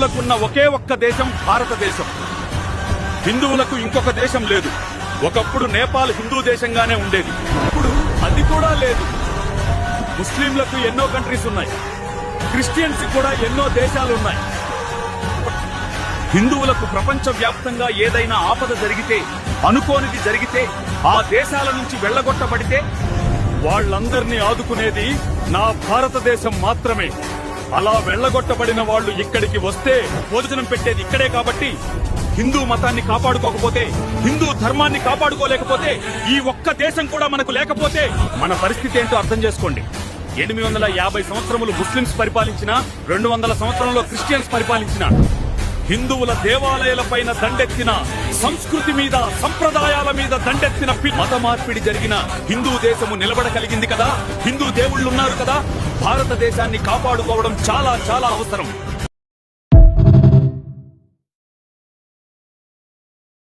హిందువులకున్న ఒకే ఒక్క దేశం భారతదేశం. హిందువులకు ఇంకొక దేశం లేదు. ఒకప్పుడు నేపాల్ హిందూ దేశంగానే ఉండేది, ఇప్పుడు అది కూడా లేదు. ముస్లింలకు ఎన్నో కంట్రీస్ ఉన్నాయి, క్రిస్టియన్స్ కూడా ఎన్నో దేశాలున్నాయి. హిందువులకు ప్రపంచ వ్యాప్తంగా ఏదైనా ఆపద జరిగితే, అనుకోనిది జరిగితే, ఆ దేశాల నుంచి వెళ్లగొట్టబడితే వాళ్లందర్నీ ఆదుకునేది నా భారతదేశం మాత్రమే. అలా వెళ్లగొట్టబడిన వాళ్లు ఇక్కడికి వస్తే భోజనం పెట్టేది ఇక్కడే. కాబట్టి హిందూ మతాన్ని కాపాడుకోకపోతే, హిందూ ధర్మాన్ని కాపాడుకోలేకపోతే, ఈ ఒక్క దేశం కూడా మనకు లేకపోతే మన పరిస్థితి ఏంటో అర్థం చేసుకోండి. 850 సంవత్సరములు ముస్లింస్ పరిపాలించిన, 200 సంవత్సరంలో క్రిస్టియన్స్ పరిపాలించిన, హిందువుల దేవాలయాలపైన దండెత్తిన, సంస్కృతి మీద, సంప్రదాయాల మీద దండెత్తిన మత మార్పిడి జరిగిన హిందూ దేశము నిలబడగలిగింది కదా. హిందూ దేవుళ్లున్నారు కదా. భారతదేశాన్ని కాపాడుకోవడం చాలా చాలా అవసరం.